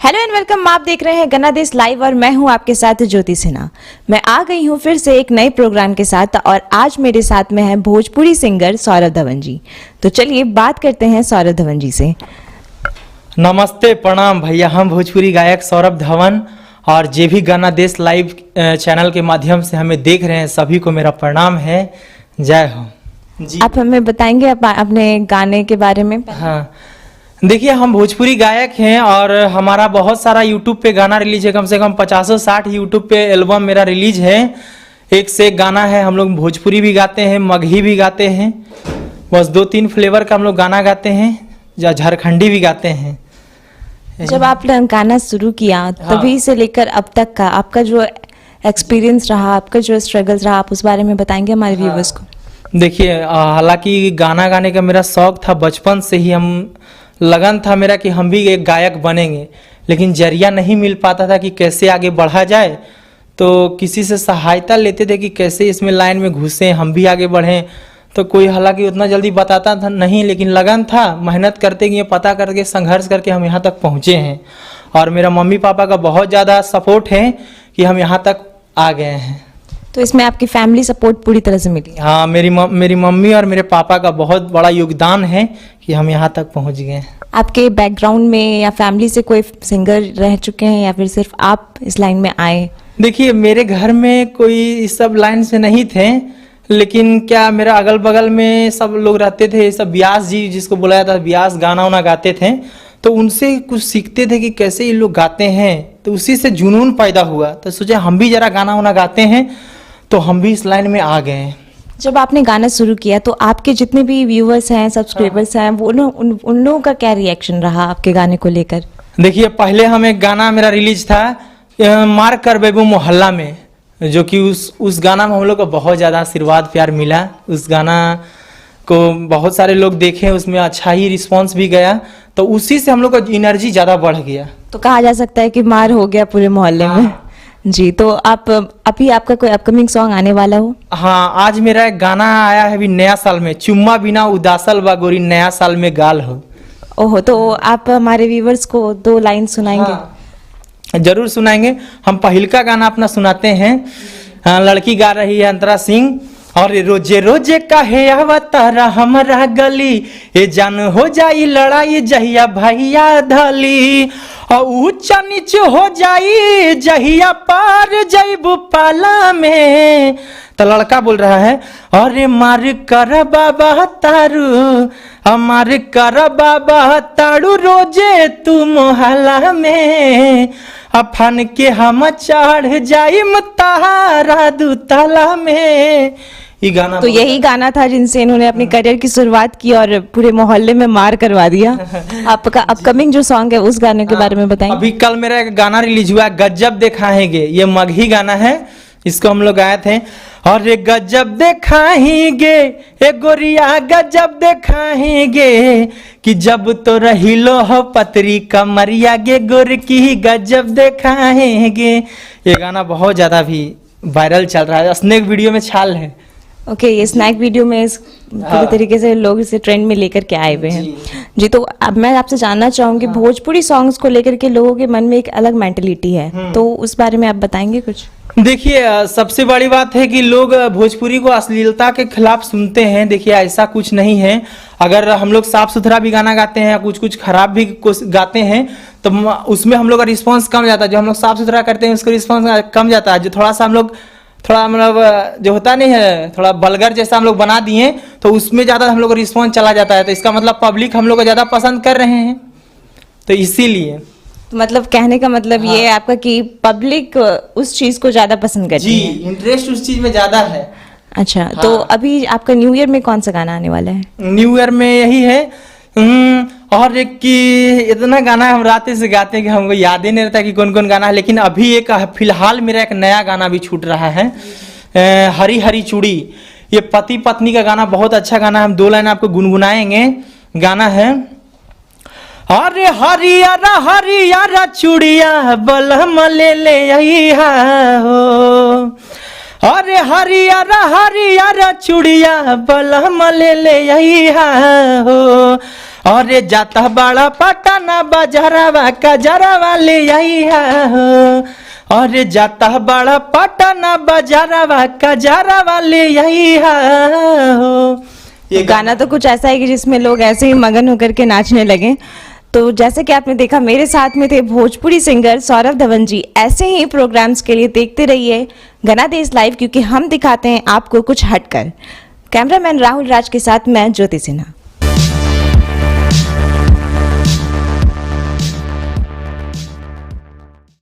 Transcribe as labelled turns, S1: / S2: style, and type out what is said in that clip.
S1: Hello and welcome. आप देख रहे हैं गनादेश लाइव और मैं हूं आपके साथ ज्योति सिन्हा। मैं आ गई हूं फिर से एक नए प्रोग्राम के साथ और आज मेरे साथ में है भोजपुरी सिंगर सौरभ धवन जी। तो चलिए बात करते हैं सौरभ धवन जी से।
S2: नमस्ते, प्रणाम भैया। हम भोजपुरी गायक सौरभ धवन और जे भी गनादेश लाइव चैनल के माध्यम से हमें देख रहे हैं सभी को मेरा प्रणाम है। जय हो जी।
S1: आप हमें बताएंगे अपने गाने के बारे में?
S2: हाँ, देखिए हम भोजपुरी गायक हैं और हमारा बहुत सारा यूट्यूब पे गाना रिलीज है। कम से कम 50-60 यूट्यूब पे एल्बम मेरा रिलीज है। एक से एक गाना है। हम लोग भोजपुरी भी गाते हैं, मगही भी गाते हैं, बस 2-3 फ्लेवर का हम लोग गाना गाते हैं, या झारखंडी भी गाते हैं।
S1: जब आपने गाना शुरू किया तभी से लेकर अब तक का आपका जो एक्सपीरियंस रहा, आपका जो स्ट्रगल्स रहा, आप उस बारे में बताएंगे हमारे व्यूवर्स को?
S2: देखिए, हालांकि गाना गाने का मेरा शौक था, बचपन से ही हम लगन था मेरा कि हम भी एक गायक बनेंगे, लेकिन जरिया नहीं मिल पाता था कि कैसे आगे बढ़ा जाए। तो किसी से सहायता लेते थे कि कैसे इसमें लाइन में घुसें, हम भी आगे बढ़ें। तो कोई हालांकि उतना जल्दी बताता था नहीं, लेकिन लगन था, मेहनत करते गए, पता करके संघर्ष करके हम यहाँ तक पहुँचे हैं। और मेरा मम्मी पापा का बहुत ज़्यादा सपोर्ट है कि हम यहाँ तक आ गए हैं।
S1: तो इसमें आपकी फैमिली सपोर्ट पूरी तरह से मिली?
S2: हाँ, मेरी मम्मी और मेरे पापा का बहुत बड़ा योगदान है कि हम यहाँ तक पहुँच गए हैं।
S1: आपके बैकग्राउंड में या फैमिली से कोई सिंगर रह चुके हैं या फिर सिर्फ आप इस लाइन में आए?
S2: देखिए, मेरे घर में कोई इस सब लाइन से नहीं थे, लेकिन क्या मेरा अगल बगल में सब लोग रहते थे। सब व्यास जी, जिसको बुलाया था व्यास, गाना वाना गाते थे, तो उनसे कुछ सीखते थे कि कैसे ये लोग गाते हैं। तो उसी से जुनून पैदा हुआ, तो सोचे हम भी जरा गाना वाना गाते हैं, तो हम भी इस लाइन में आ गए हैं।
S1: जब आपने गाना शुरू किया तो आपके जितने भी व्यूअर्स हैं, सब्सक्राइबर्स हैं, वो उन लोगों का क्या रिएक्शन रहा आपके गाने को लेकर?
S2: देखिए, पहले हम एक गाना मेरा रिलीज था मार कर बेबू मोहल्ला में, जो कि उस गाना में हम लोग को बहुत ज़्यादा आशीर्वाद प्यार मिला। उस गाना को बहुत सारे लोग देखे, उसमें अच्छा ही रिस्पांस भी गया, तो उसी से हम लोग का एनर्जी ज़्यादा बढ़ गया।
S1: तो कहा जा सकता है कि मार हो गया पूरे मोहल्ले में जी। तो आप अभी आपका कोई अपकमिंग सॉन्ग आने वाला हो?
S2: हाँ, आज मेरा एक गाना आया है अभी नया साल में, चुम्मा बिना उदासल बा गोरी नया साल में गाल हो।
S1: ओहो, तो आप हमारे व्यूवर्स को 2 लाइन सुनाएंगे?
S2: हाँ, जरूर सुनाएंगे। हम पहिलका गाना अपना सुनाते हैं। लड़की गा रही है अंतरा सिंह, और रोजे रोजे काहे अवतारा हमरा गली, ए जान हो जाई लड़ाई जहिया भैया धली, और ऊंचा नीच हो जाई जहिया पार जइबू पाला में। तो लड़का बोल रहा है, अरे मार कर बाबा तारू, हमार कर बाबा तारू रोजे तू मोहल्ला में, अफन के हम चढ़ जाई तारा दुतला में। ये गाना
S1: तो यही गाना था जिनसे इन्होंने अपनी करियर की शुरुआत की और पूरे मोहल्ले में मार करवा दिया। आपका अपकमिंग जो सॉन्ग है उस गाने के बारे में बताएंगे?
S2: अभी कल मेरा एक गाना रिलीज हुआ, गजब देखाएंगे। ये मगही गाना है, इसको हम लोग गाए थे। और ये गजब देखाएंगे ए गोरिया, गजब देखाएंगे कि जब तो रहिलो हो पतरी कमरिया गे गोर की, गजब देखाएंगे। ये गाना बहुत ज्यादा भी वायरल चल रहा है, स्नैक वीडियो में छाल है।
S1: ओके, ये स्नैक वीडियो में पूरी तरीके से लोग इसे ट्रेंड में लेकर के आए हुए हैं जी। तो अब मैं आपसे जानना चाहूंगी, भोजपुरी सॉन्ग्स को लेकर के लोगों के मन में एक अलग मेंटलिटी है, तो उस बारे में आप बताएंगे कुछ?
S2: देखिए, सबसे बड़ी बात है कि लोग भोजपुरी को अश्लीलता के खिलाफ सुनते हैं। देखिए, ऐसा कुछ नहीं है। अगर हम लोग साफ सुथरा भी गाना गाते हैं या कुछ खराब भी गाते हैं, तो उसमें हम लोग का रिस्पॉन्स कम जाता है। जो हम लोग साफ सुथरा करते हैं उसका रिस्पॉन्स कम जाता है। जो थोड़ा सा हम लोग मतलब जो होता नहीं है, थोड़ा बल्गर जैसा हम लोग बना दिए, तो उसमें ज़्यादा हम लोग का रिस्पॉन्स चला जाता है। तो इसका मतलब पब्लिक हम लोग को ज़्यादा पसंद कर रहे हैं, तो इसीलिए।
S1: तो मतलब कहने का मतलब ये है आपका कि पब्लिक उस चीज को ज्यादा पसंद करती है?
S2: इंटरेस्ट उस चीज में ज्यादा है।
S1: अच्छा, हाँ। तो अभी आपका न्यू ईयर में कौन सा गाना आने वाला है?
S2: न्यू ईयर में यही है, और एक कि इतना गाना हम रात से गाते हैं कि हमको याद ही नहीं रहता कि कौन कौन गाना है। लेकिन अभी एक फिलहाल मेरा एक नया गाना भी छूट रहा है, हरी हरी चूड़ी। ये पति पत्नी का गाना, बहुत अच्छा गाना है। हम 2 लाइन आपको गुनगुनाएंगे। गाना है, अरे हरियारा हरियारा चूड़िया बलम ले ले अइहा हो, अरे हरियारा हरियारा चूड़िया बलम ले ले अइहा हो, और जाता बड़ा पटना बाजारवा कजरवा ले आई हो, और जाता बड़ा पटना बाजारवा कजरवा ले आई हो।
S1: ये गाना तो कुछ ऐसा है कि जिसमें लोग ऐसे ही मगन होकर के नाचने लगे। तो जैसे कि आपने देखा मेरे साथ में थे भोजपुरी सिंगर सौरभ धवन जी। ऐसे ही प्रोग्राम्स के लिए देखते रहिए गना देश लाइव, क्योंकि हम दिखाते हैं आपको कुछ हटकर। कैमरामैन राहुल राज के साथ मैं ज्योति सिन्हा।